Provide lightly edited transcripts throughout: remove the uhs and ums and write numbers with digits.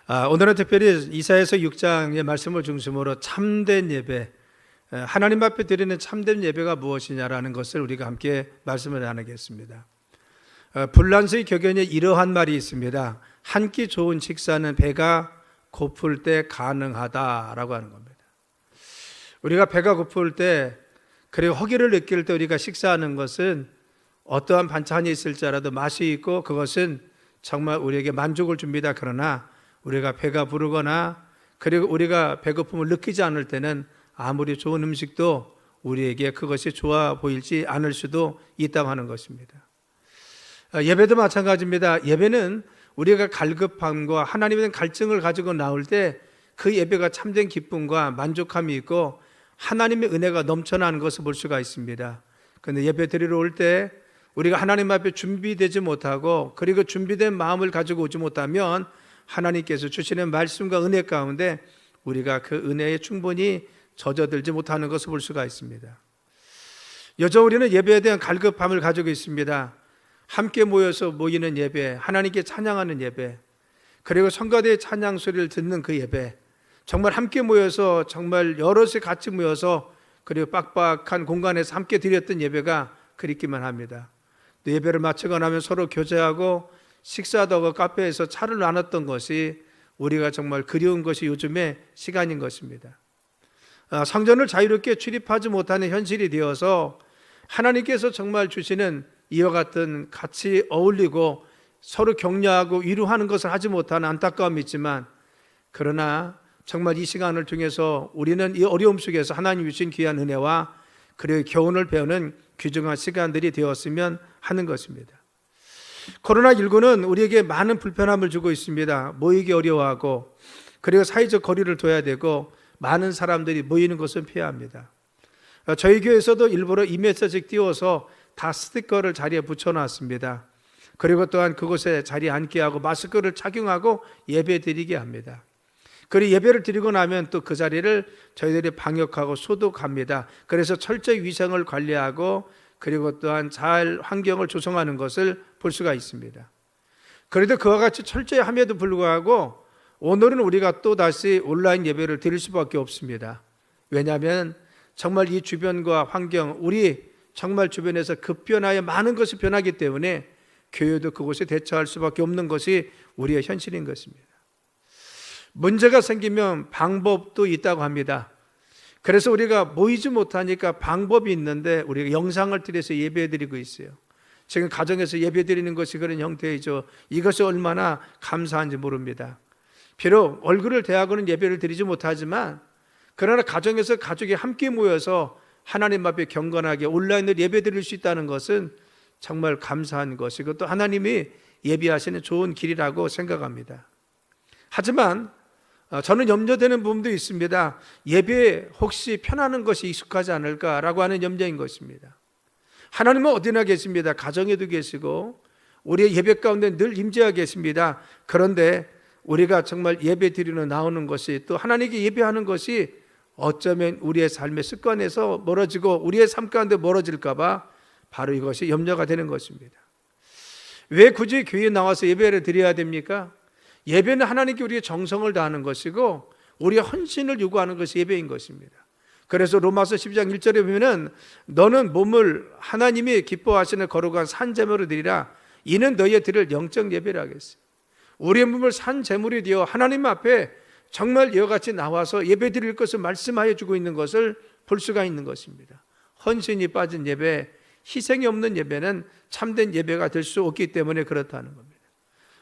오늘은 특별히 이사야서 6장의 말씀을 중심으로 참된 예배, 하나님 앞에 드리는 참된 예배가 무엇이냐라는 것을 우리가 함께 말씀을 나누겠습니다. 불란서의 격언에 이러한 말이 있습니다. 한 끼 좋은 식사는 배가 고플 때 가능하다라고 하는 겁니다. 우리가 배가 고플 때, 그리고 허기를 느낄 때 우리가 식사하는 것은 어떠한 반찬이 있을지라도 맛이 있고 그것은 정말 우리에게 만족을 줍니다. 그러나 우리가 배가 부르거나 그리고 우리가 배고픔을 느끼지 않을 때는 아무리 좋은 음식도 우리에게 그것이 좋아 보이지 않을 수도 있다고 하는 것입니다. 예배도 마찬가지입니다. 예배는 우리가 갈급함과 하나님에 대한 갈증을 가지고 나올 때 그 예배가 참된 기쁨과 만족함이 있고 하나님의 은혜가 넘쳐나는 것을 볼 수가 있습니다. 그런데 예배 드리러 올 때 우리가 하나님 앞에 준비되지 못하고 그리고 준비된 마음을 가지고 오지 못하면 하나님께서 주시는 말씀과 은혜 가운데 우리가 그 은혜에 충분히 젖어들지 못하는 것을 볼 수가 있습니다. 여전 우리는 예배에 대한 갈급함을 가지고 있습니다. 함께 모여서 모이는 예배, 하나님께 찬양하는 예배, 그리고 성가대의 찬양 소리를 듣는 그 예배, 정말 함께 모여서 정말 여럿이 같이 모여서 그리고 빡빡한 공간에서 함께 드렸던 예배가 그립기만 합니다. 또 예배를 마치고 나면 서로 교제하고 식사도 하고 카페에서 차를 나눴던 것이 우리가 정말 그리운 것이 요즘의 시간인 것입니다. 성전을 자유롭게 출입하지 못하는 현실이 되어서 하나님께서 정말 주시는 이와 같은 같이 어울리고 서로 격려하고 위로하는 것을 하지 못하는 안타까움이 있지만, 그러나 정말 이 시간을 통해서 우리는 이 어려움 속에서 하나님이 주신 귀한 은혜와 그리고 교훈을 배우는 귀중한 시간들이 되었으면 하는 것입니다. 코로나19는 우리에게 많은 불편함을 주고 있습니다. 모이기 어려워하고 그리고 사회적 거리를 둬야 되고 많은 사람들이 모이는 것은 피해야 합니다. 저희 교회에서도 일부러 이메시지 띄워서 다 스티커를 자리에 붙여놨습니다. 그리고 또한 그곳에 자리에 앉게 하고 마스크를 착용하고 예배 드리게 합니다. 그리고 예배를 드리고 나면 또 그 자리를 저희들이 방역하고 소독합니다. 그래서 철저히 위생을 관리하고 그리고 또한 잘 환경을 조성하는 것을 볼 수가 있습니다. 그래도 그와 같이 철저히 함에도 불구하고 오늘은 우리가 또 다시 온라인 예배를 드릴 수밖에 없습니다. 왜냐하면 정말 이 주변과 환경, 우리 정말 주변에서 급변하여 많은 것이 변하기 때문에 교회도 그곳에 대처할 수밖에 없는 것이 우리의 현실인 것입니다. 문제가 생기면 방법도 있다고 합니다. 그래서 우리가 모이지 못하니까 방법이 있는데 우리가 영상을 통해서 예배드리고 있어요. 지금 가정에서 예배드리는 것이 그런 형태이죠. 이것이 얼마나 감사한지 모릅니다. 비록 얼굴을 대하고는 예배를 드리지 못하지만 그러나 가정에서 가족이 함께 모여서 하나님 앞에 경건하게 온라인으로 예배드릴 수 있다는 것은 정말 감사한 것이고 또 하나님이 예비하시는 좋은 길이라고 생각합니다. 하지만 저는 염려되는 부분도 있습니다. 예배에 혹시 편하는 것이 익숙하지 않을까라고 하는 염려인 것입니다. 하나님은 어디나 계십니다. 가정에도 계시고 우리의 예배 가운데 늘 임재하고 계십니다. 그런데 우리가 정말 예배 드리러 나오는 것이 또 하나님께 예배하는 것이 어쩌면 우리의 삶의 습관에서 멀어지고 우리의 삶 가운데 멀어질까 봐 바로 이것이 염려가 되는 것입니다. 왜 굳이 교회에 나와서 예배를 드려야 됩니까? 예배는 하나님께 우리의 정성을 다하는 것이고 우리의 헌신을 요구하는 것이 예배인 것입니다. 그래서 로마서 12장 1절에 보면 너는 몸을 하나님이 기뻐하시는 거룩한 산제물로 드리라. 이는 너희의 드릴 영적 예배라 하겠어요. 우리의 몸을 산제물이 되어 하나님 앞에 정말 이와 같이 나와서 예배 드릴 것을 말씀하여 주고 있는 것을 볼 수가 있는 것입니다. 헌신이 빠진 예배, 희생이 없는 예배는 참된 예배가 될 수 없기 때문에 그렇다는 겁니다.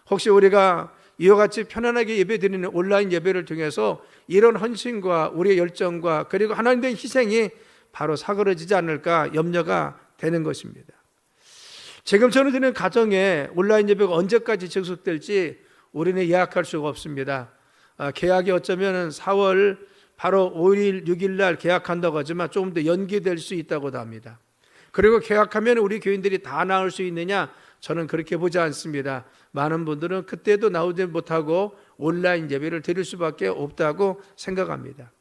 혹시 우리가 이와 같이 편안하게 예배드리는 온라인 예배를 통해서 이런 헌신과 우리의 열정과 그리고 하나님 된 희생이 바로 사그러지지 않을까 염려가 되는 것입니다. 지금 저는 드리는 가정에 온라인 예배가 언제까지 지속될지 우리는 예약할 수가 없습니다. 계약이 어쩌면 4월 바로 5일, 6일 날 계약한다고 하지만 조금 더 연기될 수 있다고도 합니다. 그리고 계약하면 우리 교인들이 다 나올 수 있느냐? 저는 그렇게 보지 않습니다. 많은 분들은 그때도 나오지 못하고 온라인 예배를 드릴 수밖에 없다고 생각합니다.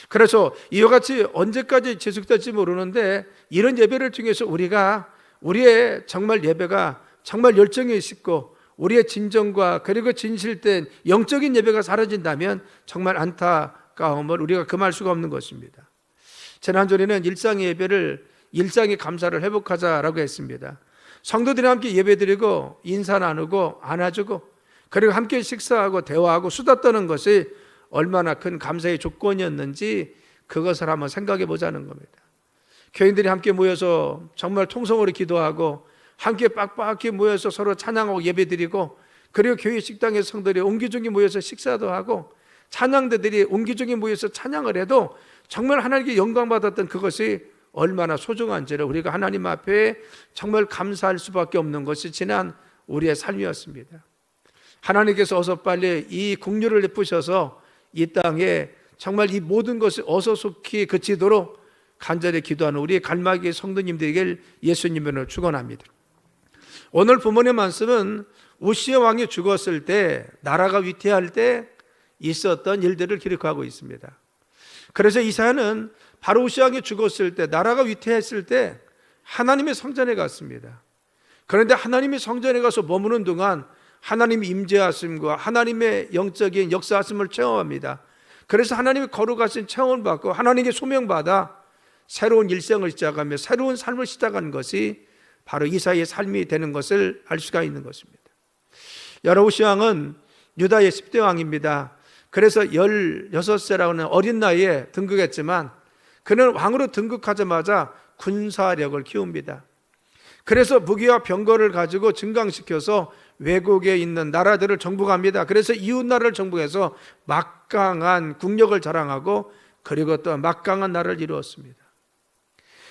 그래서 이와 같이 언제까지 지속될지 모르는데 이런 예배를 통해서 우리가 우리의 정말 예배가 정말 열정이 있고 우리의 진정과 그리고 진실된 영적인 예배가 사라진다면 정말 안타까움을 우리가 금할 수가 없는 것입니다. 지난주에는 일상의 예배를 일상의 감사를 회복하자라고 했습니다. 성도들이 함께 예배드리고 인사 나누고 안아주고 그리고 함께 식사하고 대화하고 수다 떠는 것이 얼마나 큰 감사의 조건이었는지 그것을 한번 생각해 보자는 겁니다. 교인들이 함께 모여서 정말 통성으로 기도하고 함께 빡빡히 모여서 서로 찬양하고 예배드리고 그리고 교회 식당에 성도들이 옹기종기 모여서 식사도 하고 찬양대들이 옹기종기 모여서 찬양을 해도 정말 하나님께 영광받았던 그것이 얼마나 소중한지를 우리가 하나님 앞에 정말 감사할 수밖에 없는 것이 지난 우리의 삶이었습니다. 하나님께서 어서 빨리 이 국류를 베푸셔서 이 땅에 정말 이 모든 것이 어서 속히 그치도록 간절히 기도하는 우리의 갈마기 성도님들에게 예수님을 축원합니다. 오늘 본문의 말씀은 우시아 왕이 죽었을 때 나라가 위태할 때 있었던 일들을 기록하고 있습니다. 그래서 이사야는 바로 우시아 왕이 죽었을 때 나라가 위태했을 때 하나님의 성전에 갔습니다. 그런데 하나님의 성전에 가서 머무는 동안 하나님의 임재하심과 하나님의 영적인 역사하심을 체험합니다. 그래서 하나님의 거룩하신 체험을 받고 하나님께 소명받아 새로운 일생을 시작하며 새로운 삶을 시작한 것이 바로 이사야의 삶이 되는 것을 알 수가 있는 것입니다. 우시아 왕은 유다의 10대 왕입니다. 그래서 16세라고 하는 어린 나이에 등극했지만 그는 왕으로 등극하자마자 군사력을 키웁니다. 그래서 무기와 병거를 가지고 증강시켜서 외국에 있는 나라들을 정복합니다. 그래서 이웃 나라를 정복해서 막강한 국력을 자랑하고 그리고 또 막강한 나라를 이루었습니다.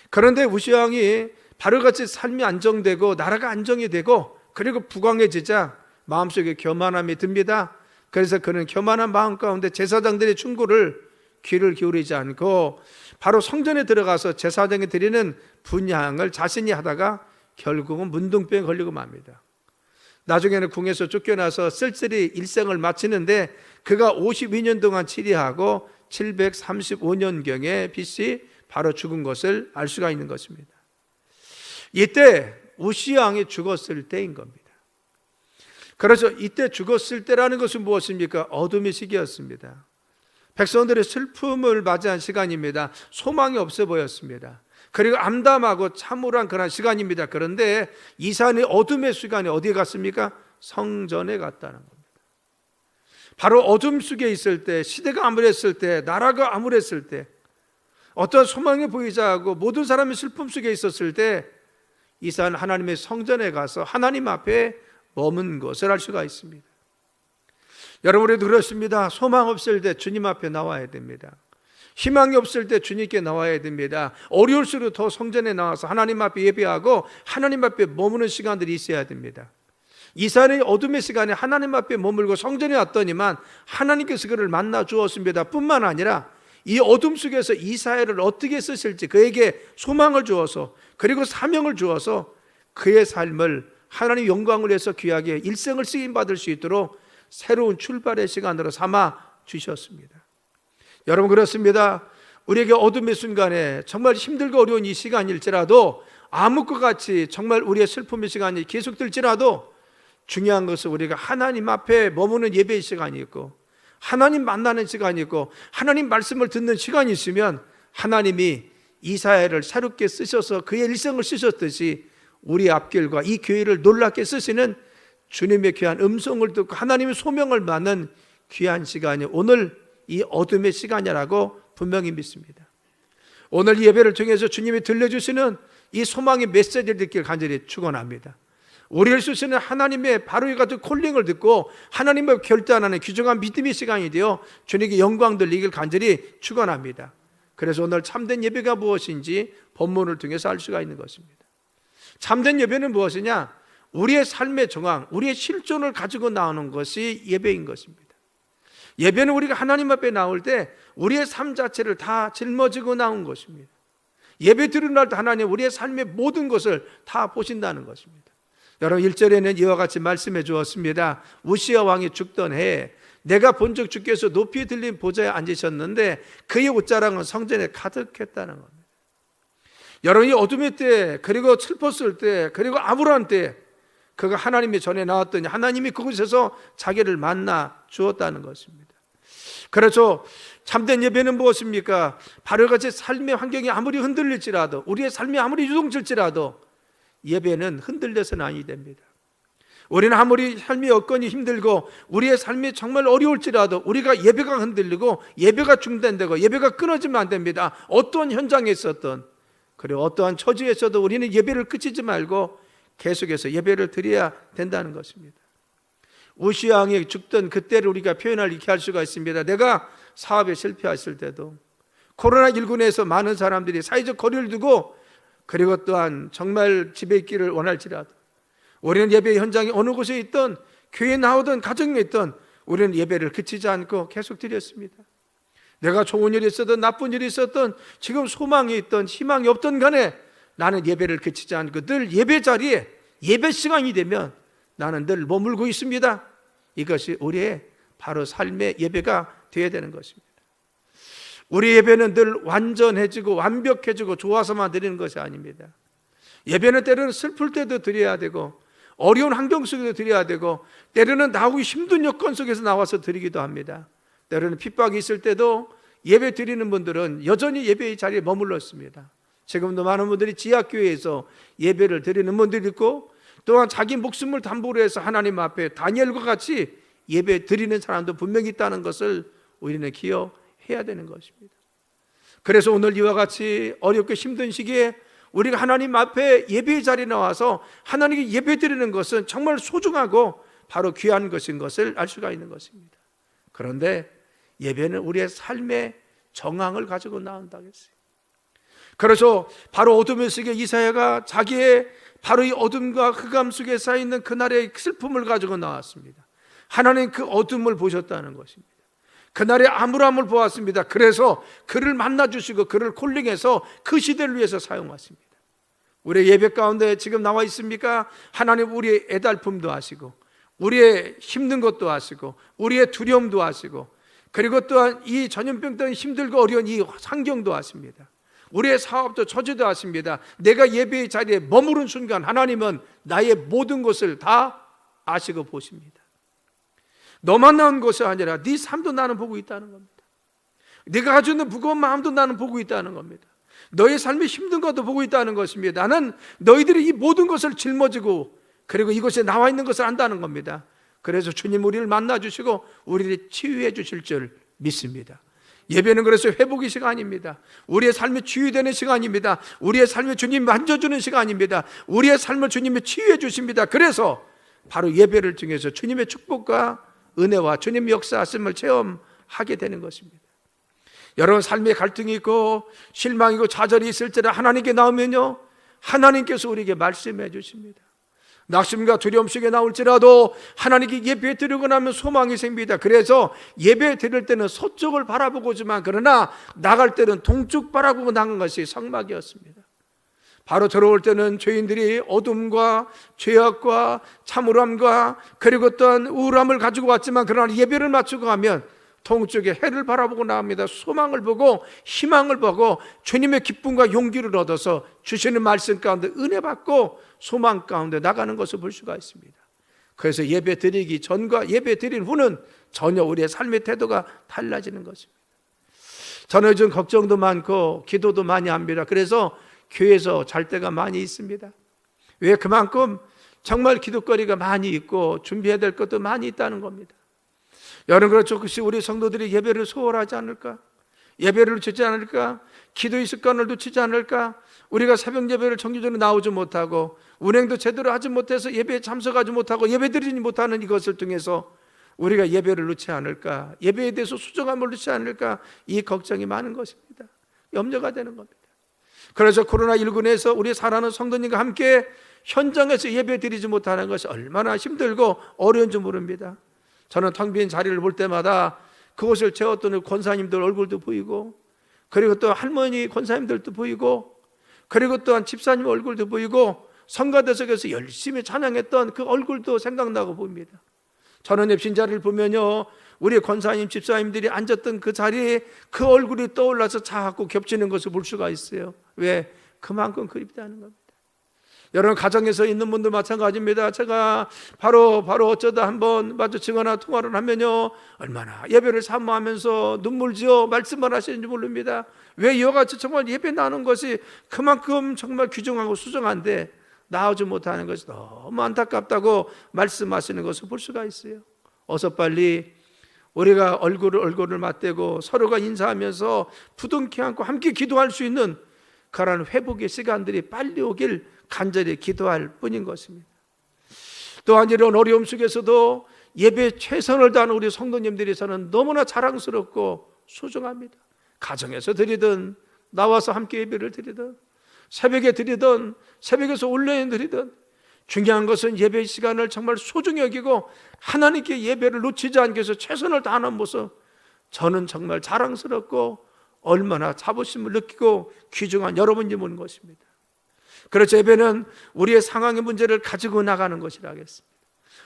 그런데 우시아 왕이 바로같이 삶이 안정되고 나라가 안정이 되고 그리고 부강해지자 마음속에 교만함이 듭니다. 그래서 그는 교만한 마음 가운데 제사장들의 충고를 귀를 기울이지 않고 바로 성전에 들어가서 제사장이 드리는 분향을 자신이 하다가 결국은 문둥병에 걸리고 맙니다. 나중에는 궁에서 쫓겨나서 쓸쓸히 일생을 마치는데 그가 52년 동안 치리하고 735년경에 BC 바로 죽은 것을 알 수가 있는 것입니다. 이때 우시아 왕이 죽었을 때인 겁니다. 그래서 이때 죽었을 때라는 것은 무엇입니까? 어둠의 시기였습니다. 백성들의 슬픔을 맞이한 시간입니다. 소망이 없어 보였습니다. 그리고 암담하고 참울한 그런 시간입니다. 그런데 이사야의 어둠의 시간이 어디에 갔습니까? 성전에 갔다는 겁니다. 바로 어둠 속에 있을 때, 시대가 암울했을 때, 나라가 암울했을 때, 어떤 소망이 보이지 않고 모든 사람이 슬픔 속에 있었을 때 이사야는 하나님의 성전에 가서 하나님 앞에 머문 것을 알 수가 있습니다. 여러분, 우리도 그렇습니다. 소망 없을 때 주님 앞에 나와야 됩니다. 희망이 없을 때 주님께 나와야 됩니다. 어려울수록 더 성전에 나와서 하나님 앞에 예배하고 하나님 앞에 머무는 시간들이 있어야 됩니다. 이사야는 어둠의 시간에 하나님 앞에 머물고 성전에 왔더니만 하나님께서 그를 만나 주었습니다. 뿐만 아니라 이 어둠 속에서 이사야를 어떻게 쓰실지 그에게 소망을 주어서 그리고 사명을 주어서 그의 삶을 하나님 영광을 위해서 귀하게 일생을 쓰임받을 수 있도록 새로운 출발의 시간으로 삼아 주셨습니다. 여러분, 그렇습니다. 우리에게 어둠의 순간에 정말 힘들고 어려운 이 시간일지라도 암흑과 같이 정말 우리의 슬픔의 시간이 계속될지라도 중요한 것은 우리가 하나님 앞에 머무는 예배의 시간이 있고 하나님 만나는 시간이 있고 하나님 말씀을 듣는 시간이 있으면 하나님이 이사야를 새롭게 쓰셔서 그의 일생을 쓰셨듯이 우리 앞길과 이 교회를 놀랍게 쓰시는 주님의 귀한 음성을 듣고 하나님의 소명을 받는 귀한 시간이 오늘 이 어둠의 시간이라고 분명히 믿습니다. 오늘 예배를 통해서 주님이 들려주시는 이 소망의 메시지를 듣길 간절히 축원합니다. 우리를 쓰시는 하나님의 바로 이 같은 콜링을 듣고 하나님을 결단하는 귀중한 믿음의 시간이 되어 주님께 영광 돌리길 간절히 축원합니다. 그래서 오늘 참된 예배가 무엇인지 본문을 통해서 알 수가 있는 것입니다. 참된 예배는 무엇이냐? 우리의 삶의 정황, 우리의 실존을 가지고 나오는 것이 예배인 것입니다. 예배는 우리가 하나님 앞에 나올 때 우리의 삶 자체를 다 짊어지고 나온 것입니다. 예배 드리는 날도 하나님 우리의 삶의 모든 것을 다 보신다는 것입니다. 여러분, 1절에는 이와 같이 말씀해 주었습니다. 우시아 왕이 죽던 해에 내가 본즉 주께서 높이 들린 보좌에 앉으셨는데 그의 옷자랑은 성전에 가득했다는 겁니다. 여러분이 어둠의 때, 그리고 슬펐을 때, 그리고 암울한 때 그가 하나님의 전에 나왔더니 하나님이 그곳에서 자기를 만나 주었다는 것입니다. 그래서 참된 예배는 무엇입니까? 바로 같이 삶의 환경이 아무리 흔들릴지라도, 우리의 삶이 아무리 유동칠지라도 예배는 흔들려서는 아니 됩니다. 우리는 아무리 삶의 여건이 힘들고 우리의 삶이 정말 어려울지라도 우리가 예배가 흔들리고 예배가 중단되고 예배가 끊어지면 안 됩니다. 어떠한 현장에 있었던, 그리고 어떠한 처지에 있어도 우리는 예배를 그치지 말고 계속해서 예배를 드려야 된다는 것입니다. 우시야 왕이 죽던 그때를 우리가 표현할 이렇게 할 수가 있습니다. 내가 사업에 실패했을 때도, 코로나19 내에서 많은 사람들이 사회적 거리를 두고, 그리고 또한 정말 집에 있기를 원할지라도 우리는 예배 현장에 어느 곳에 있던, 교회에 나오던, 가정에 있던, 우리는 예배를 그치지 않고 계속 드렸습니다. 내가 좋은 일이 있었던 나쁜 일이 있었던, 지금 소망이 있던 희망이 없던 간에 나는 예배를 그치지 않고 늘 예배 자리에, 예배 시간이 되면 나는 늘 머물고 있습니다. 이것이 우리의 바로 삶의 예배가 되어야 되는 것입니다. 우리 예배는 늘 완전해지고 완벽해지고 좋아서만 드리는 것이 아닙니다. 예배는 때로는 슬플 때도 드려야 되고, 어려운 환경 속에서 드려야 되고, 때로는 나오기 힘든 여건 속에서 나와서 드리기도 합니다. 때로는 핍박이 있을 때도 예배 드리는 분들은 여전히 예배의 자리에 머물러 있습니다. 지금도 많은 분들이 지하교회에서 예배를 드리는 분들이 있고, 또한 자기 목숨을 담보로 해서 하나님 앞에 다니엘과 같이 예배 드리는 사람도 분명히 있다는 것을 우리는 기억해야 되는 것입니다. 그래서 오늘 이와 같이 어렵고 힘든 시기에 우리가 하나님 앞에 예배의 자리에 나와서 하나님께 예배 드리는 것은 정말 소중하고 바로 귀한 것인 것을 알 수가 있는 것입니다. 그런데 예배는 우리의 삶의 정황을 가지고 나온다고 했어요. 그래서 바로 어둠의 속에 이사야가 자기의 바로 이 어둠과 흑암 속에 쌓여있는 그날의 슬픔을 가지고 나왔습니다. 하나님 그 어둠을 보셨다는 것입니다. 그날의 암울함을 보았습니다. 그래서 그를 만나주시고 그를 콜링해서 그 시대를 위해서 사용하십니다. 우리의 예배 가운데 지금 나와 있습니까? 하나님 우리의 애달픔도 아시고, 우리의 힘든 것도 아시고, 우리의 두려움도 아시고, 그리고 또한 이 전염병 때문에 힘들고 어려운 이 환경도 아십니다. 우리의 사업도 처지도 아십니다. 내가 예배의 자리에 머무른 순간 하나님은 나의 모든 것을 다 아시고 보십니다. 너만 나온 것이 아니라 네 삶도 나는 보고 있다는 겁니다. 네가 가지고 있는 무거운 마음도 나는 보고 있다는 겁니다. 너의 삶이 힘든 것도 보고 있다는 것입니다. 나는 너희들이 이 모든 것을 짊어지고 그리고 이곳에 나와 있는 것을 안다는 겁니다. 그래서 주님 우리를 만나주시고 우리를 치유해 주실 줄 믿습니다. 예배는 그래서 회복의 시간입니다. 우리의 삶이 치유되는 시간입니다. 우리의 삶을 주님 만져주는 시간입니다. 우리의 삶을 주님이 치유해 주십니다. 그래서 바로 예배를 통해서 주님의 축복과 은혜와 주님의 역사하심을 체험하게 되는 것입니다. 여러분 삶의 갈등이 있고 실망이고 좌절이 있을 때는 하나님께 나오면요, 하나님께서 우리에게 말씀해 주십니다. 낙심과 두려움 속에 나올지라도 하나님께 예배 드리고 나면 소망이 생깁니다. 그래서 예배 드릴 때는 서쪽을 바라보고지만 그러나 나갈 때는 동쪽 바라보고 나간 것이 성막이었습니다. 바로 들어올 때는 죄인들이 어둠과 죄악과 참울함과 그리고 또한 우울함을 가지고 왔지만 그러나 예배를 마치고 가면 동쪽에 해를 바라보고 나옵니다. 소망을 보고 희망을 보고 주님의 기쁨과 용기를 얻어서 주시는 말씀 가운데 은혜 받고 소망 가운데 나가는 것을 볼 수가 있습니다. 그래서 예배 드리기 전과 예배 드린 후는 전혀 우리의 삶의 태도가 달라지는 것입니다. 저는 요즘 걱정도 많고 기도도 많이 합니다. 그래서 교회에서 잘 때가 많이 있습니다. 왜? 그만큼 정말 기도거리가 많이 있고 준비해야 될 것도 많이 있다는 겁니다. 여러분 그렇죠. 혹시 우리 성도들이 예배를 소홀하지 않을까? 예배를 놓치지 않을까? 기도의 습관을 놓치지 않을까? 우리가 새벽 예배를 정기적으로 나오지 못하고 운행도 제대로 하지 못해서 예배에 참석하지 못하고 예배드리지 못하는 이것을 통해서 우리가 예배를 놓지 않을까? 예배에 대해서 수정함을 놓지 않을까? 이 걱정이 많은 것입니다. 염려가 되는 겁니다. 그래서 코로나19 내에서 우리 사랑하는 성도님과 함께 현장에서 예배 드리지 못하는 것이 얼마나 힘들고 어려운지 모릅니다. 저는 텅 빈 자리를 볼 때마다 그곳을 채웠던 권사님들 얼굴도 보이고 그리고 또 할머니 권사님들도 보이고 그리고 또한 집사님 얼굴도 보이고 성가대석에서 열심히 찬양했던 그 얼굴도 생각나고 보입니다. 저는 입신자를 보면요, 우리 권사님 집사님들이 앉았던 그 자리에 그 얼굴이 떠올라서 자꾸 겹치는 것을 볼 수가 있어요. 왜? 그만큼 그립다는 겁니다. 여러분 가정에서 있는 분들 마찬가지입니다. 제가 바로 어쩌다 한번 마주치거나 통화를 하면요, 얼마나 예배를 사모하면서 눈물지어 말씀을 하시는지 모릅니다. 왜 이와 같이 정말 예배 나누는 것이 그만큼 정말 귀중하고 수정한데 나오지 못하는 것이 너무 안타깝다고 말씀하시는 것을 볼 수가 있어요. 어서 빨리 우리가 얼굴을 맞대고 서로가 인사하면서 부둥켜 안고 함께 기도할 수 있는 그러한 회복의 시간들이 빨리 오길 간절히 기도할 뿐인 것입니다. 또한 이런 어려움 속에서도 예배에 최선을 다하는 우리 성도님들이 저는 너무나 자랑스럽고 소중합니다. 가정에서 드리든 나와서 함께 예배를 드리든 새벽에 드리든 새벽에서 온라인 드리든 중요한 것은 예배 시간을 정말 소중히 여기고 하나님께 예배를 놓치지 않기 위해서 최선을 다하는 모습, 저는 정말 자랑스럽고 얼마나 자부심을 느끼고 귀중한 여러분이 보는 것입니다. 그래서 예배는 우리의 상황의 문제를 가지고 나가는 것이라 하겠습니다.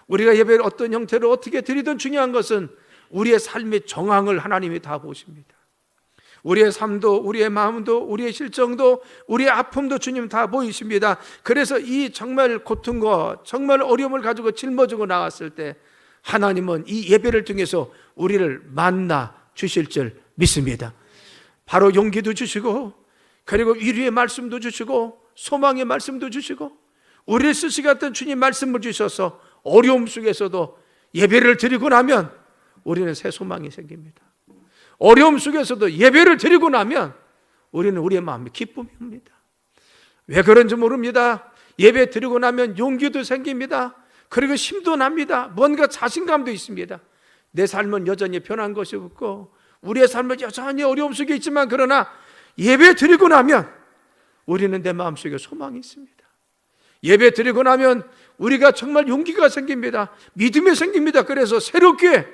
우리가 예배를 어떤 형태로 어떻게 드리든 중요한 것은 우리의 삶의 정황을 하나님이 다 보십니다. 우리의 삶도, 우리의 마음도, 우리의 실정도, 우리의 아픔도 주님 다 보이십니다. 그래서 이 정말 고통과 정말 어려움을 가지고 짊어지고 나왔을 때 하나님은 이 예배를 통해서 우리를 만나 주실 줄 믿습니다. 바로 용기도 주시고, 그리고 위로의 말씀도 주시고, 소망의 말씀도 주시고, 우리를 쓰시 같은 주님 말씀을 주셔서 어려움 속에서도 예배를 드리고 나면 우리는 새 소망이 생깁니다. 어려움 속에서도 예배를 드리고 나면 우리는 우리의 마음에 기쁨이 옵니다. 왜 그런지 모릅니다. 예배 드리고 나면 용기도 생깁니다. 그리고 힘도 납니다. 뭔가 자신감도 있습니다. 내 삶은 여전히 변한 것이 없고 우리의 삶은 여전히 어려움 속에 있지만, 그러나 예배 드리고 나면 우리는 내 마음속에 소망이 있습니다. 예배 드리고 나면 우리가 정말 용기가 생깁니다. 믿음이 생깁니다. 그래서 새롭게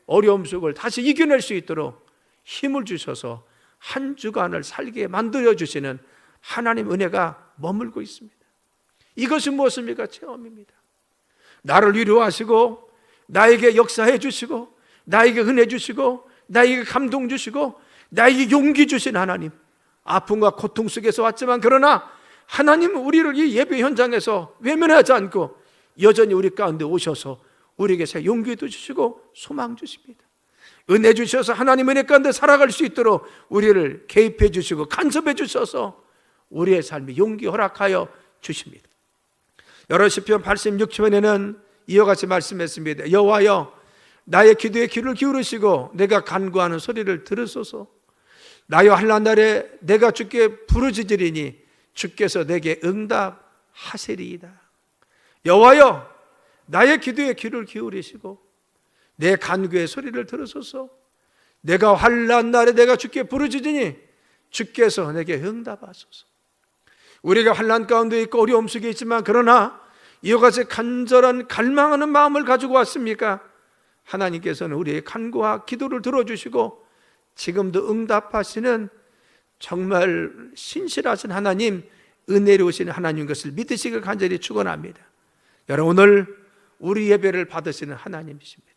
어려움 속을 다시 이겨낼 수 있도록 힘을 주셔서 한 주간을 살게 만들어 주시는 하나님 은혜가 머물고 있습니다. 이것이 무엇입니까? 체험입니다. 나를 위로하시고 나에게 역사해 주시고 나에게 은혜 주시고 나에게 감동 주시고 나에게 용기 주신 하나님, 아픔과 고통 속에서 왔지만 그러나 하나님은 우리를 이 예배 현장에서 외면하지 않고 여전히 우리 가운데 오셔서 우리에게 새 용기도 주시고 소망 주십니다. 은혜 주셔서 하나님 은혜 가운데 살아갈 수 있도록 우리를 개입해 주시고 간섭해 주셔서 우리의 삶에 용기 허락하여 주십니다. 여러 시편 86편에는 이와 같이 말씀했습니다. 여호와여, 나의 기도에 귀를 기울이시고 내가 간구하는 소리를 들으소서. 나여 한란 날에 내가 주께 부르짖으리니 주께서 내게 응답하시리이다. 여호와여, 나의 기도에 귀를 기울이시고 내 간구의 소리를 들으소서. 내가 환난 날에 내가 주께 부르짖으니 주께서 내게 응답하소서. 우리가 환난 가운데 있고 어려움 속에 있지만 그러나 이와 같이 간절한 갈망하는 마음을 가지고 왔습니까? 하나님께서는 우리의 간구와 기도를 들어주시고 지금도 응답하시는 정말 신실하신 하나님, 은혜로우신 하나님 것을 믿으시길 간절히 축원합니다. 여러분, 오늘 우리 예배를 받으시는 하나님이십니다.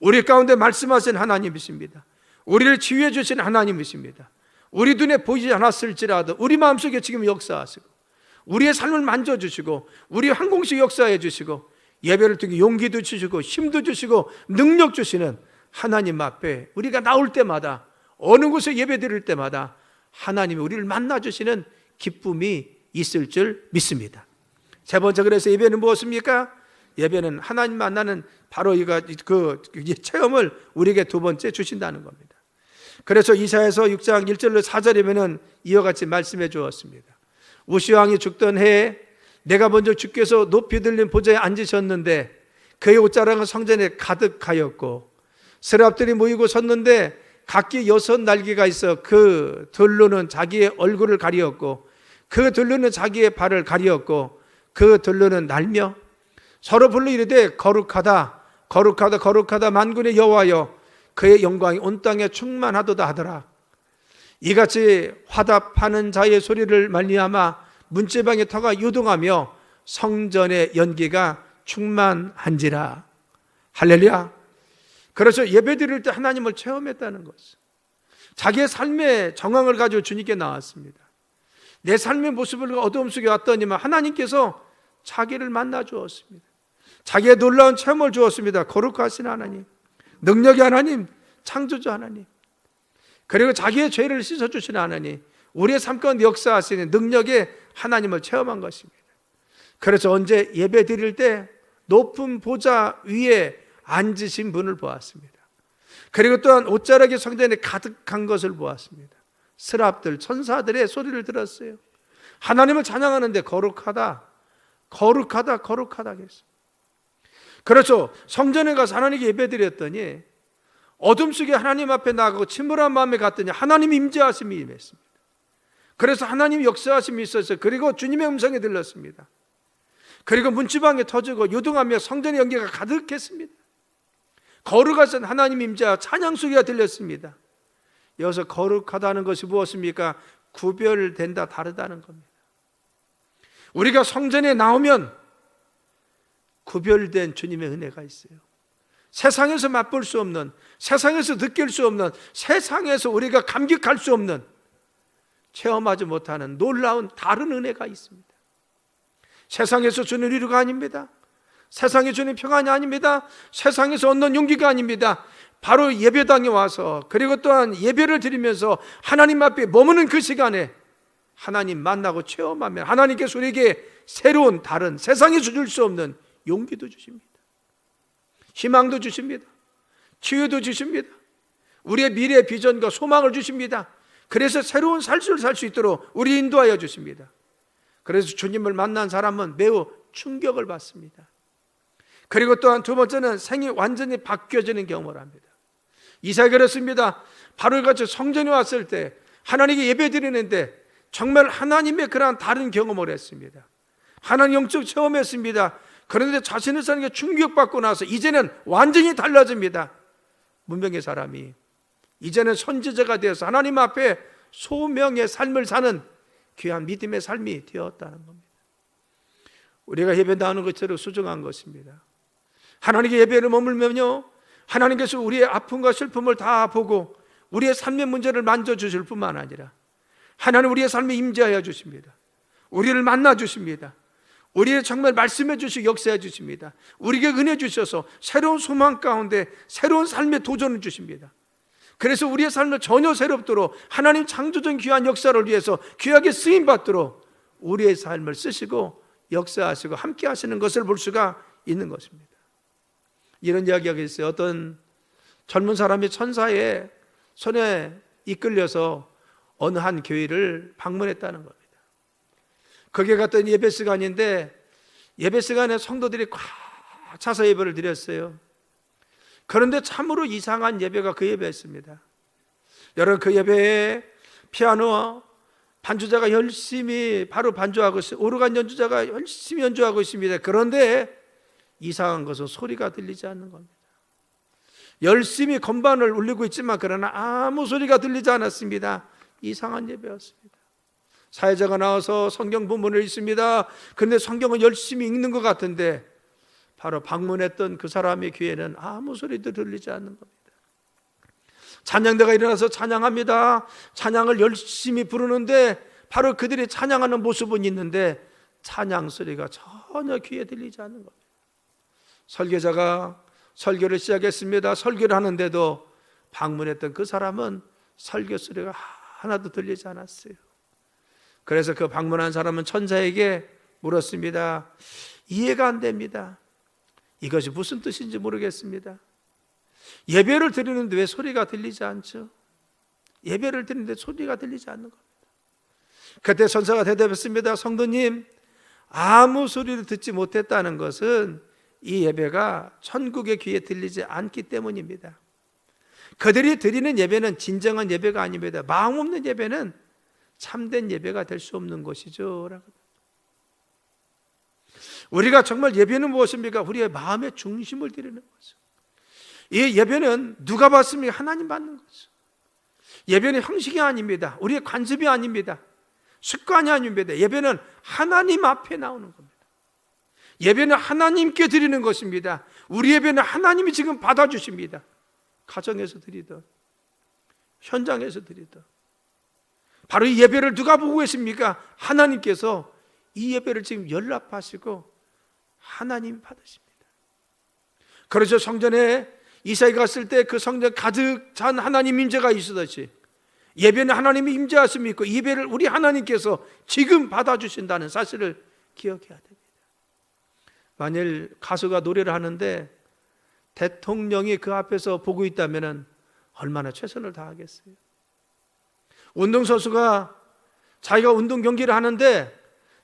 우리 가운데 말씀하신 하나님이십니다. 우리를 치유해 주신 하나님이십니다. 우리 눈에 보이지 않았을지라도 우리 마음속에 지금 역사하시고 우리의 삶을 만져주시고 우리 한 공씩 역사해 주시고 예배를 통해 용기도 주시고 힘도 주시고 능력 주시는 하나님 앞에 우리가 나올 때마다, 어느 곳에 예배 드릴 때마다 하나님이 우리를 만나주시는 기쁨이 있을 줄 믿습니다. 세 번째, 그래서 예배는 무엇입니까? 예배는 하나님 만나는 바로 이 체험을 우리에게 두 번째 주신다는 겁니다. 그래서 이사야서 6장 1절로 4절이면은 이와 같이 말씀해 주었습니다. 우시왕이 죽던 해에 내가 먼저 주께서 높이 들린 보좌에 앉으셨는데 그의 옷자락은 성전에 가득하였고 세랍들이 모이고 섰는데 각기 6날개가 있어 그 들로는 자기의 얼굴을 가리었고 그 들로는 자기의 발을 가리었고 그 들로는 날며 서로 불러 이르되 거룩하다 거룩하다 거룩하다 만군의 여호와여, 그의 영광이 온 땅에 충만하도다 하더라. 이같이 화답하는 자의 소리를 말미암아 문제방의 터가 요동하며 성전의 연기가 충만한지라. 할렐루야. 그래서 예배 드릴 때 하나님을 체험했다는 것은 자기의 삶의 정황을 가지고 주님께 나왔습니다. 내 삶의 모습을 어두움 속에 왔더니만 하나님께서 자기를 만나 주었습니다. 자기의 놀라운 체험을 주었습니다. 거룩하신 하나님, 능력의 하나님, 창조주 하나님, 그리고 자기의 죄를 씻어주시는 하나님, 우리의 삶 가운데 역사하시는 능력의 하나님을 체험한 것입니다. 그래서 언제 예배 드릴 때 높은 보좌 위에 앉으신 분을 보았습니다. 그리고 또한 옷자락이 성전에 가득한 것을 보았습니다. 스랍들, 천사들의 소리를 들었어요. 하나님을 찬양하는데 거룩하다, 거룩하다, 거룩하다 했습니다. 그래서 성전에 가서 하나님께 예배 드렸더니 어둠 속에 하나님 앞에 나가고 침울한 마음에 갔더니 하나님 임재하심이 임했습니다. 그래서 하나님 역사하심이 있었어요. 그리고 주님의 음성이 들렸습니다. 그리고 문지방에 터지고 요동하며 성전의 연기가 가득했습니다. 거룩하신 하나님 임재와 찬양 소리가 들렸습니다. 여기서 거룩하다는 것이 무엇입니까? 구별된다, 다르다는 겁니다. 우리가 성전에 나오면 구별된 주님의 은혜가 있어요. 세상에서 맛볼 수 없는, 세상에서 느낄 수 없는, 세상에서 우리가 감격할 수 없는, 체험하지 못하는 놀라운 다른 은혜가 있습니다. 세상에서 주는 위로가 아닙니다. 세상에 주는 평안이 아닙니다. 세상에서 얻는 용기가 아닙니다. 바로 예배당에 와서, 그리고 또한 예배를 드리면서 하나님 앞에 머무는 그 시간에 하나님 만나고 체험하면 하나님께서 우리에게 새로운 다른, 세상에 줄 수 없는 용기도 주십니다. 희망도 주십니다. 치유도 주십니다. 우리의 미래의 비전과 소망을 주십니다. 그래서 새로운 삶을 살 수 있도록 우리 인도하여 주십니다. 그래서 주님을 만난 사람은 매우 충격을 받습니다. 그리고 또한 두 번째는 생이 완전히 바뀌어지는 경험을 합니다. 이사야 그렇습니다. 바로 같이 성전에 왔을 때 하나님께 예배 드리는데 정말 하나님의 그러한 다른 경험을 했습니다. 하나님 영적 체험했습니다. 그런데 자신의 삶에 충격받고 나서 이제는 완전히 달라집니다. 문명의 사람이 이제는 선지자가 되어서 하나님 앞에 소명의 삶을 사는 귀한 믿음의 삶이 되었다는 겁니다. 우리가 예배 나오는 것처럼 소중한 것입니다. 하나님께 예배를 머물면요, 하나님께서 우리의 아픔과 슬픔을 다 보고 우리의 삶의 문제를 만져주실 뿐만 아니라 하나님 우리의 삶에 임재하여 주십니다. 우리를 만나 주십니다. 우리의 정말 말씀해 주시고 역사해 주십니다. 우리에게 은혜 주셔서 새로운 소망 가운데 새로운 삶의 도전을 주십니다. 그래서 우리의 삶을 전혀 새롭도록 하나님 창조적 귀한 역사를 위해서 귀하게 쓰임받도록 우리의 삶을 쓰시고 역사하시고 함께 하시는 것을 볼 수가 있는 것입니다. 이런 이야기가 있어요. 어떤 젊은 사람이 천사의 손에 이끌려서 어느 한 교회를 방문했다는 겁니다. 거기에 갔더니 예배 시간인데 예배 시간에 성도들이 꽉 차서 예배를 드렸어요. 그런데 참으로 이상한 예배가 그 예배였습니다. 여러분, 그 예배에 피아노 반주자가 열심히 바로 반주하고 있어요. 오르간 연주자가 열심히 연주하고 있습니다. 그런데 이상한 것은 소리가 들리지 않는 겁니다. 열심히 건반을 울리고 있지만 그러나 아무 소리가 들리지 않았습니다. 이상한 예배였습니다. 사회자가 나와서 성경 본문을 읽습니다. 그런데 성경은 열심히 읽는 것 같은데 바로 방문했던 그 사람의 귀에는 아무 소리도 들리지 않는 겁니다. 찬양대가 일어나서 찬양합니다. 찬양을 열심히 부르는데 바로 그들이 찬양하는 모습은 있는데 찬양 소리가 전혀 귀에 들리지 않는 겁니다. 설교자가 설교를 시작했습니다. 설교를 하는데도 방문했던 그 사람은 설교 소리가 하나도 들리지 않았어요. 그래서 그 방문한 사람은 천사에게 물었습니다. 이해가 안 됩니다. 이것이 무슨 뜻인지 모르겠습니다. 예배를 드리는데 왜 소리가 들리지 않죠? 예배를 드리는데 소리가 들리지 않는 겁니다. 그때 천사가 대답했습니다. 성도님, 아무 소리를 듣지 못했다는 것은 이 예배가 천국의 귀에 들리지 않기 때문입니다. 그들이 드리는 예배는 진정한 예배가 아닙니다. 마음 없는 예배는 참된 예배가 될 수 없는 것이죠. 우리가 정말 예배는 무엇입니까? 우리의 마음의 중심을 드리는 거죠. 이 예배는 누가 받습니까? 하나님 받는 거죠. 예배는 형식이 아닙니다. 우리의 관습이 아닙니다. 습관이 아닙니다. 예배는 하나님 앞에 나오는 겁니다. 예배는 하나님께 드리는 것입니다. 우리 예배는 하나님이 지금 받아주십니다. 가정에서 드리든 현장에서 드리든 바로 이 예배를 누가 보고 계십니까? 하나님께서 이 예배를 지금 연락하시고 하나님 받으십니다. 그래서 성전에 이사야가 갔을 때 그 성전 가득 찬 하나님 임재가 있었듯이 예배는 하나님이 임재하심이 있고 예배를 우리 하나님께서 지금 받아주신다는 사실을 기억해야 됩니다. 만일 가수가 노래를 하는데 대통령이 그 앞에서 보고 있다면 얼마나 최선을 다하겠어요? 운동선수가 자기가 운동 경기를 하는데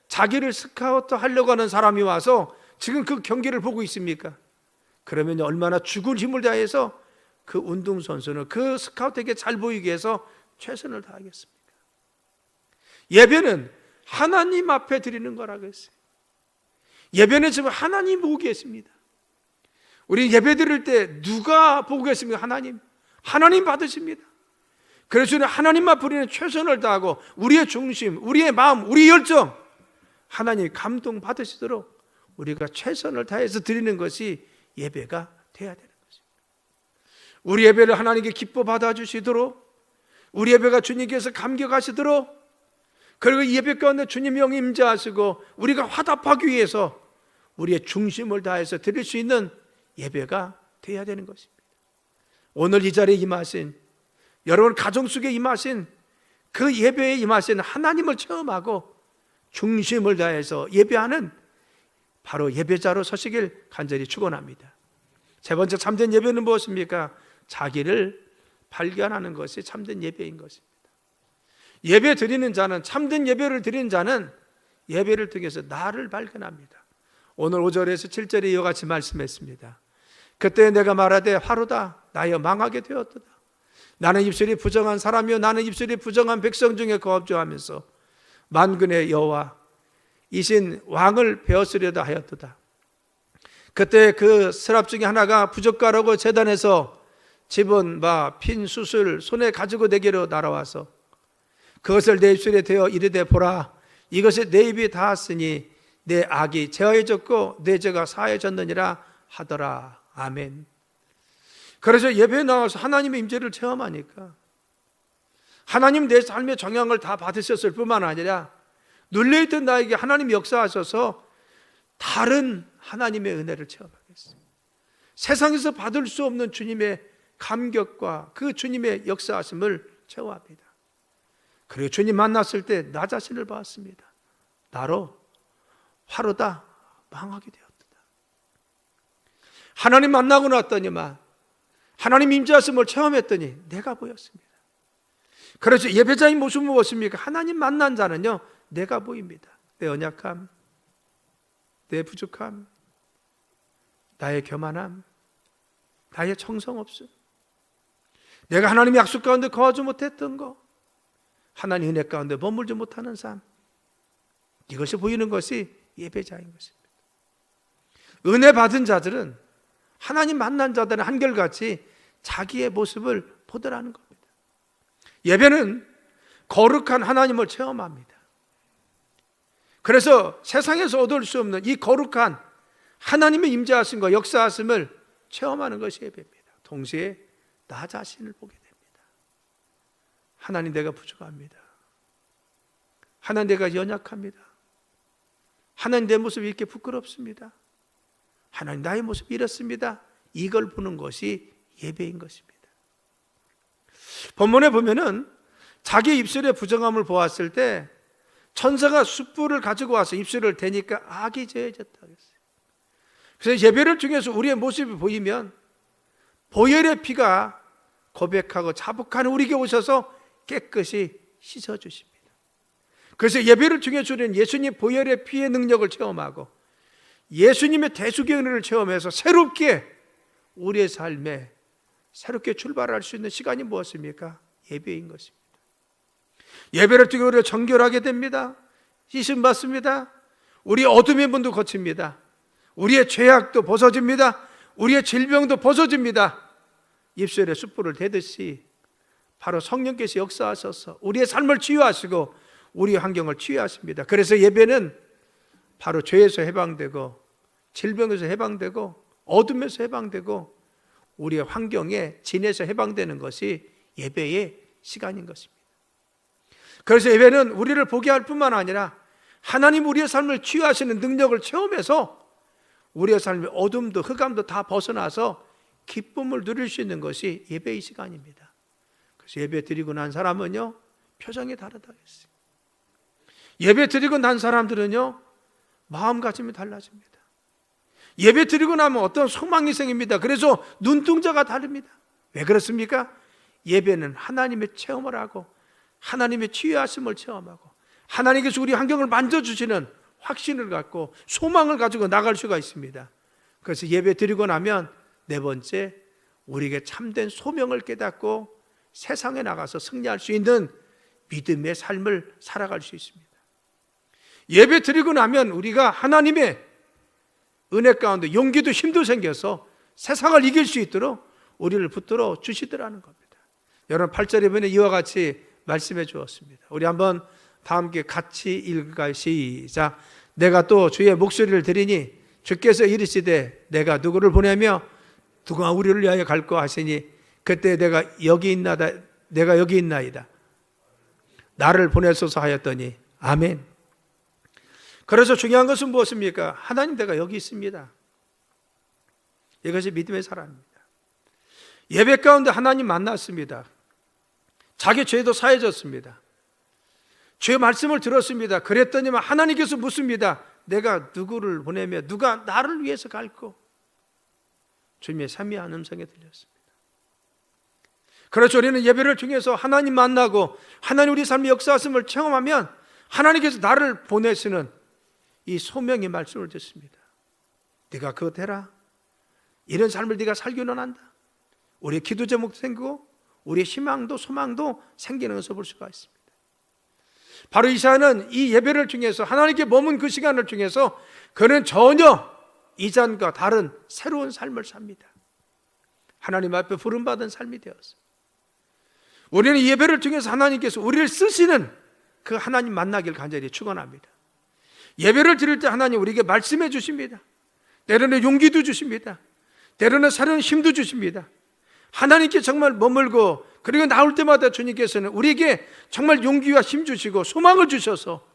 자기를 스카우트 하려고 하는 사람이 와서 지금 그 경기를 보고 있습니까? 그러면 얼마나 죽을 힘을 다해서 그 운동선수는 그 스카우트에게 잘 보이기 위해서 최선을 다하겠습니까? 예배는 하나님 앞에 드리는 거라고 했어요. 예배는 지금 하나님 보고 계십니다. 우리 예배 드릴 때 누가 보고 계십니까? 하나님 받으십니다. 그래서 우리는 하나님 앞에 우리는 최선을 다하고 우리의 중심, 우리의 마음, 우리의 열정 하나님 감동 받으시도록 우리가 최선을 다해서 드리는 것이 예배가 돼야 되는 것입니다. 우리 예배를 하나님께 기뻐 받아주시도록 우리 예배가 주님께서 감격하시도록 그리고 이 예배 가운데 주님의 영이 임재하시고 우리가 화답하기 위해서 우리의 중심을 다해서 드릴 수 있는 예배가 돼야 되는 것입니다. 오늘 이 자리에 임하신 여러분 가정 속에 임하신 그 예배에 임하신 하나님을 체험하고 중심을 다해서 예배하는 바로 예배자로 서시길 간절히 축원합니다. 세 번째 참된 예배는 무엇입니까? 자기를 발견하는 것이 참된 예배인 것입니다. 예배 드리는 자는 참된 예배를 드리는 자는 예배를 통해서 나를 발견합니다. 오늘 5절에서 7절에 이와 같이 말씀했습니다. 그때 내가 말하되 화로다 나여 망하게 되었도다. 나는 입술이 부정한 사람이요 나는 입술이 부정한 백성 중에 거업주하면서 만군의 여호와 이신 왕을 베었으려다 하였도다. 그때 그 스랍 중에 하나가 부젓가락으로 제단에서 집은 핀 숯을 손에 가지고 내게로 날아와서 그것을 내 입술에 대어 이르되 보라 이것이 내 입이 닿았으니 내 악이 제하여졌고 내 죄가 사하여졌느니라 하더라. 아멘. 그래서 예배에 나와서 하나님의 임재를 체험하니까 하나님 내 삶의 정향을 다 받으셨을 뿐만 아니라 눌려있던 나에게 하나님이 역사하셔서 다른 하나님의 은혜를 체험하겠어요. 세상에서 받을 수 없는 주님의 감격과 그 주님의 역사하심을 체험합니다. 그리고 주님 만났을 때 나 자신을 봤습니다. 나로 화로다 망하게 되었다. 하나님 만나고 났더니만 하나님 임재하심을 체험했더니 내가 보였습니다. 그래서 예배자의 모습은 무엇입니까? 하나님 만난 자는요 내가 보입니다. 내 연약함, 내 부족함, 나의 교만함, 나의 정성없음, 내가 하나님의 약속 가운데 거하지 못했던 것, 하나님 은혜 가운데 머물지 못하는 삶, 이것이 보이는 것이 예배자인 것입니다. 은혜 받은 자들은 하나님 만난 자들은 한결같이 자기의 모습을 보더라는 겁니다. 예배는 거룩한 하나님을 체험합니다. 그래서 세상에서 얻을 수 없는 이 거룩한 하나님의 임재하심과 역사하심을 체험하는 것이 예배입니다. 동시에 나 자신을 보게 됩니다. 하나님 내가 부족합니다. 하나님 내가 연약합니다. 하나님 내 모습이 이렇게 부끄럽습니다. 하나님 나의 모습이 이렇습니다. 이걸 보는 것이 예배인 것입니다. 본문에 보면은 자기 입술의 부정함을 보았을 때 천사가 숯불을 가지고 와서 입술을 대니까 악이 제해졌다고 했어요. 그래서 예배를 통해서 우리의 모습이 보이면 보혈의 피가 고백하고 자복하는 우리에게 오셔서 깨끗이 씻어주십니다. 그래서 예배를 통해서 우리는 예수님 보혈의 피의 능력을 체험하고 예수님의 대속의 은혜를 체험해서 새롭게 우리의 삶에 새롭게 출발할 수 있는 시간이 무엇입니까? 예배인 것입니다. 예배를 통해 우리가 정결하게 됩니다. 씻음 받습니다. 우리의 어둠의 문도 거칩니다. 우리의 죄악도 벗어집니다. 우리의 질병도 벗어집니다. 입술에 숯불을 대듯이 바로 성령께서 역사하셔서 우리의 삶을 치유하시고 우리의 환경을 치유하십니다. 그래서 예배는 바로 죄에서 해방되고 질병에서 해방되고 어둠에서 해방되고 우리의 환경에 진에서 해방되는 것이 예배의 시간인 것입니다. 그래서 예배는 우리를 보게 할 뿐만 아니라 하나님 우리의 삶을 치유하시는 능력을 체험해서 우리의 삶의 어둠도 흑암도 다 벗어나서 기쁨을 누릴 수 있는 것이 예배의 시간입니다. 그래서 예배 드리고 난 사람은요, 표정이 다르다고 했어요. 예배 드리고 난 사람들은요, 마음가짐이 달라집니다. 예배 드리고 나면 어떤 소망이 생깁니다. 그래서 눈동자가 다릅니다. 왜 그렇습니까? 예배는 하나님의 체험을 하고 하나님의 치유하심을 체험하고 하나님께서 우리 환경을 만져주시는 확신을 갖고 소망을 가지고 나갈 수가 있습니다. 그래서 예배 드리고 나면 네 번째, 우리에게 참된 소명을 깨닫고 세상에 나가서 승리할 수 있는 믿음의 삶을 살아갈 수 있습니다. 예배 드리고 나면 우리가 하나님의 은혜 가운데 용기도 힘도 생겨서 세상을 이길 수 있도록 우리를 붙들어 주시더라는 겁니다. 여러분 8절에 보면 이와 같이 말씀해 주었습니다. 우리 한번 다 함께 같이 읽을까요? 시작. 내가 또 주의 목소리를 들으니 주께서 이르시되 내가 누구를 보내며 누가 우리를 위하여 갈고 하시니 그때 내가 여기 있나이다. 나를 보내소서 하였더니 아멘. 그래서 중요한 것은 무엇입니까? 하나님 내가 여기 있습니다. 이것이 믿음의 사람입니다. 예배 가운데 하나님 만났습니다. 자기 죄도 사해졌습니다. 죄의 말씀을 들었습니다. 그랬더니만 하나님께서 묻습니다. 내가 누구를 보내며 누가 나를 위해서 갈고? 주님의 삼위한 음성에 들렸습니다. 그래서 우리는 예배를 통해서 하나님 만나고 하나님 우리 삶의 역사하심을 체험하면 하나님께서 나를 보내시는 이 소명의 말씀을 듣습니다. 네가 그것 해라. 이런 삶을 네가 살기는 한다. 우리의 기도 제목도 생기고 우리의 희망도 소망도 생기는 것을 볼 수가 있습니다. 바로 이사야는 이 예배를 통해서 하나님께 머문 그 시간을 통해서 그는 전혀 이전과 다른 새로운 삶을 삽니다. 하나님 앞에 부름받은 삶이 되었습니다. 우리는 이 예배를 통해서 하나님께서 우리를 쓰시는 그 하나님 만나길 간절히 축원합니다. 예배를 드릴 때 하나님 우리에게 말씀해 주십니다. 때로는 용기도 주십니다. 때로는 새로운 힘도 주십니다. 하나님께 정말 머물고 그리고 나올 때마다 주님께서는 우리에게 정말 용기와 힘 주시고 소망을 주셔서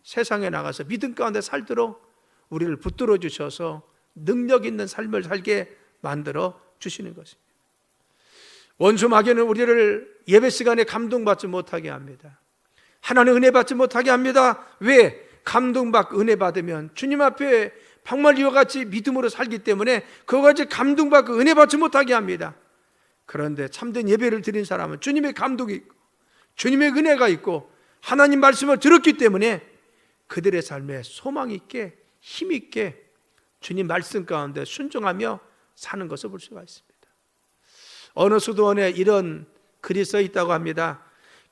세상에 나가서 믿음 가운데 살도록 우리를 붙들어 주셔서 능력 있는 삶을 살게 만들어 주시는 것입니다. 원수 마귀는 우리를 예배 시간에 감동받지 못하게 합니다. 하나님 은혜 받지 못하게 합니다. 왜? 감동받고 은혜 받으면 주님 앞에 정말 이와 같이 믿음으로 살기 때문에 그와 같이 감동받고 은혜 받지 못하게 합니다. 그런데 참된 예배를 드린 사람은 주님의 감동이 있고 주님의 은혜가 있고 하나님 말씀을 들었기 때문에 그들의 삶에 소망 있게 힘 있게 주님 말씀 가운데 순종하며 사는 것을 볼 수가 있습니다. 어느 수도원에 이런 글이 써 있다고 합니다.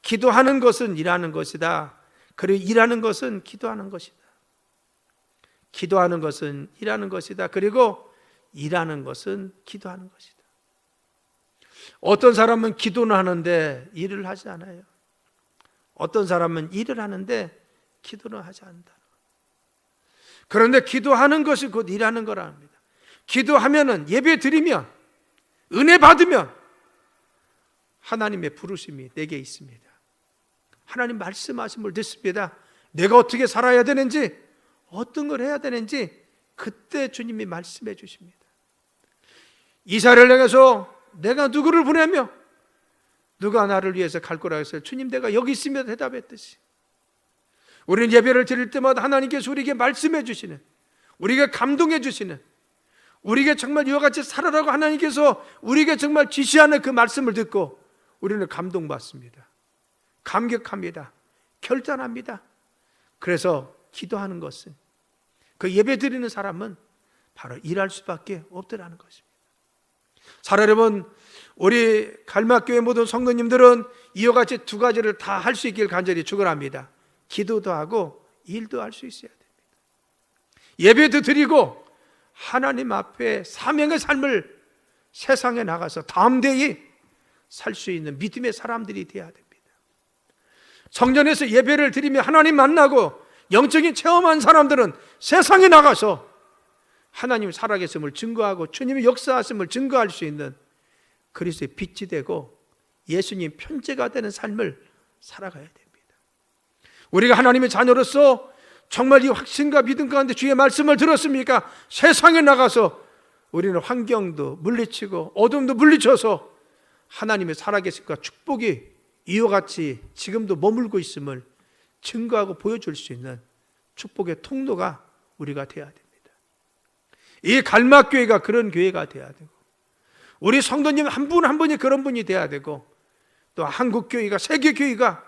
기도하는 것은 일하는 것이다. 그리고 일하는 것은 기도하는 것이다. 기도하는 것은 일하는 것이다. 그리고 일하는 것은 기도하는 것이다. 어떤 사람은 기도는 하는데 일을 하지 않아요. 어떤 사람은 일을 하는데 기도는 하지 않는다. 그런데 기도하는 것이 곧 일하는 거라 합니다. 기도하면은 예배 드리면 은혜 받으면 하나님의 부르심이 내게 있습니다. 하나님 말씀하신 걸 듣습니다. 내가 어떻게 살아야 되는지 어떤 걸 해야 되는지 그때 주님이 말씀해 주십니다. 이사야를 향해서 내가 누구를 보내며 누가 나를 위해서 갈 거라고 했어요. 주님 내가 여기 있으며 대답했듯이 우리는 예배를 드릴 때마다 하나님께서 우리에게 말씀해 주시는 우리에게 감동해 주시는 우리에게 정말 이와 같이 살아라고 하나님께서 우리에게 정말 지시하는 그 말씀을 듣고 우리는 감동받습니다. 감격합니다. 결단합니다. 그래서 기도하는 것은 그 예배 드리는 사람은 바로 일할 수밖에 없더라는 것입니다. 사랑 여러분, 우리 갈막교회 모든 성도님들은 이와 같이 두 가지를 다 할 수 있길 간절히 축원합니다. 기도도 하고 일도 할 수 있어야 됩니다. 예배도 드리고 하나님 앞에 사명의 삶을 세상에 나가서 담대히 살 수 있는 믿음의 사람들이 되어야 됩니다. 성전에서 예배를 드리며 하나님 만나고 영적인 체험한 사람들은 세상에 나가서 하나님 살아계심을 증거하고 주님의 역사하심을 증거할 수 있는 그리스도의 빛이 되고 예수님 편제가 되는 삶을 살아가야 됩니다. 우리가 하나님의 자녀로서 정말 이 확신과 믿음 가운데 주의 말씀을 들었습니까? 세상에 나가서 우리는 환경도 물리치고 어둠도 물리쳐서 하나님의 살아계심과 축복이 이와 같이 지금도 머물고 있음을 증거하고 보여줄 수 있는 축복의 통로가 우리가 되어야 됩니다. 이 갈막교회가 그런 교회가 되어야 되고, 우리 성도님 한 분 한 분이 그런 분이 되어야 되고, 또 한국교회가, 세계교회가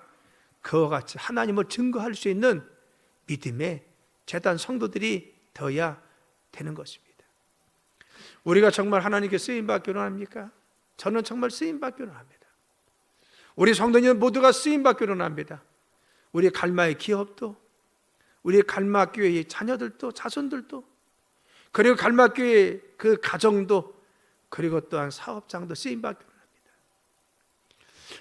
그와 같이 하나님을 증거할 수 있는 믿음의 재단 성도들이 되어야 되는 것입니다. 우리가 정말 하나님께 쓰임받기로 합니까? 저는 정말 쓰임받기로 합니다. 우리 성도님 모두가 쓰임받기로 합니다. 우리 갈마의 기업도, 우리 갈마교회의 자녀들도, 자손들도, 그리고 갈마교회의 그 가정도, 그리고 또한 사업장도 쓰임받기로 합니다.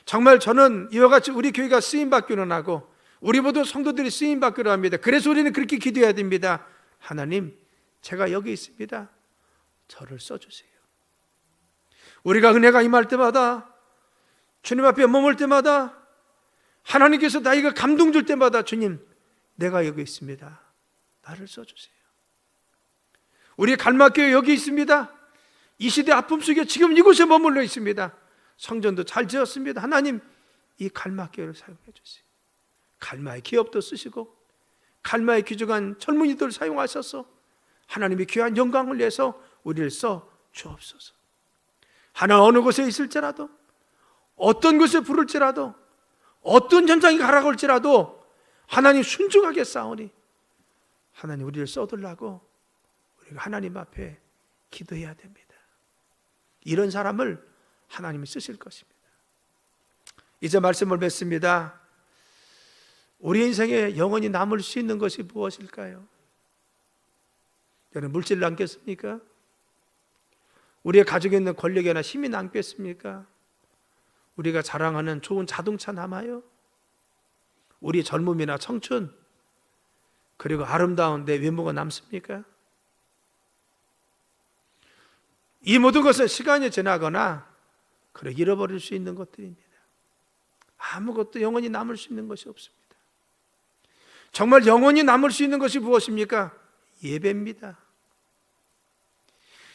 정말 저는 이와 같이 우리 교회가 쓰임받기로 하고 우리 모든 성도들이 쓰임받기로 합니다. 그래서 우리는 그렇게 기도해야 됩니다. 하나님, 제가 여기 있습니다. 저를 써주세요. 우리가 은혜가 임할 때마다, 주님 앞에 머물 때마다, 하나님께서 나에게 감동 줄 때마다, 주님, 내가 여기 있습니다. 나를 써주세요. 우리 갈막교회 여기 있습니다. 이 시대 아픔 속에 지금 이곳에 머물러 있습니다. 성전도 잘 지었습니다. 하나님, 이 갈막교회를 사용해 주세요. 갈마의 기업도 쓰시고 갈마의 귀중한 젊은이들을 사용하셔서 하나님의 귀한 영광을 위해서 우리를 써 주옵소서. 하나 어느 곳에 있을지라도, 어떤 곳에 부를지라도, 어떤 현장이 가라올지라도 하나님 순종하게 싸우니 하나님 우리를 써달라고 우리가 하나님 앞에 기도해야 됩니다. 이런 사람을 하나님이 쓰실 것입니다. 이제 말씀을 맺습니다. 우리 인생에 영원히 남을 수 있는 것이 무엇일까요? 여러분, 물질 남겠습니까? 우리의 가족에 있는 권력이나 힘이 남겠습니까? 우리가 자랑하는 좋은 자동차 남아요? 우리 젊음이나 청춘, 그리고 아름다운 내 외모가 남습니까? 이 모든 것은 시간이 지나거나 그래 잃어버릴 수 있는 것들입니다. 아무것도 영원히 남을 수 있는 것이 없습니다. 정말 영원히 남을 수 있는 것이 무엇입니까? 예배입니다.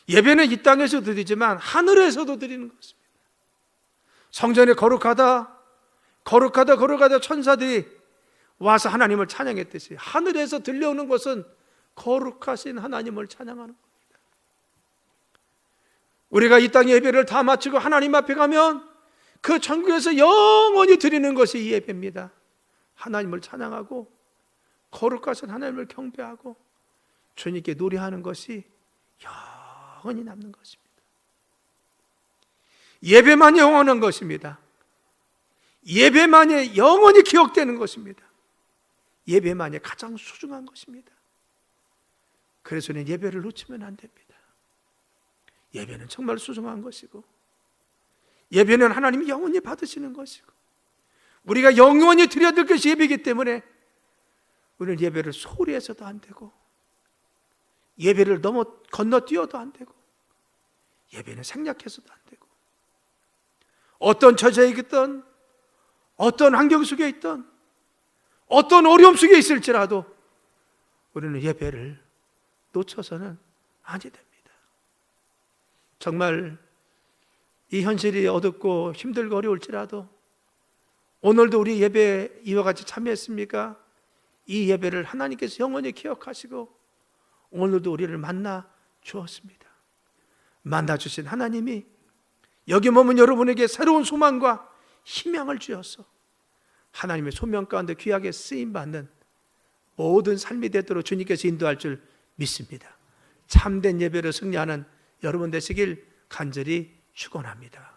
예배는 이 땅에서 드리지만 하늘에서도 드리는 것입니다. 성전에 거룩하다 천사들이 와서 하나님을 찬양했듯이 하늘에서 들려오는 것은 거룩하신 하나님을 찬양하는 겁니다. 우리가 이 땅의 예배를 다 마치고 하나님 앞에 가면 그 천국에서 영원히 드리는 것이 이 예배입니다. 하나님을 찬양하고 거룩하신 하나님을 경배하고 주님께 노래하는 것이 영원히 남는 것입니다. 예배만이 영원한 것입니다. 예배만이 영원히 기억되는 것입니다. 예배만이 가장 소중한 것입니다. 그래서 우리는 예배를 놓치면 안 됩니다. 예배는 정말 소중한 것이고, 예배는 하나님이 영원히 받으시는 것이고, 우리가 영원히 드려야 될 것이 예배이기 때문에 우리는 예배를 소홀히 해서도 안 되고, 예배를 건너뛰어도 안 되고, 예배는 생략해서도 안 되고, 어떤 처지에 있든, 어떤 환경 속에 있든, 어떤 어려움 속에 있을지라도 우리는 예배를 놓쳐서는 아니 됩니다. 정말 이 현실이 어둡고 힘들고 어려울지라도 오늘도 우리 예배 이와 같이 참여했습니까? 이 예배를 하나님께서 영원히 기억하시고 오늘도 우리를 만나 주었습니다. 만나 주신 하나님이 여기 머문 여러분에게 새로운 소망과 희망을 주어서 하나님의 소명 가운데 귀하게 쓰임받는 모든 삶이 되도록 주님께서 인도할 줄 믿습니다. 참된 예배를 승리하는 여러분 되시길 간절히 축원합니다.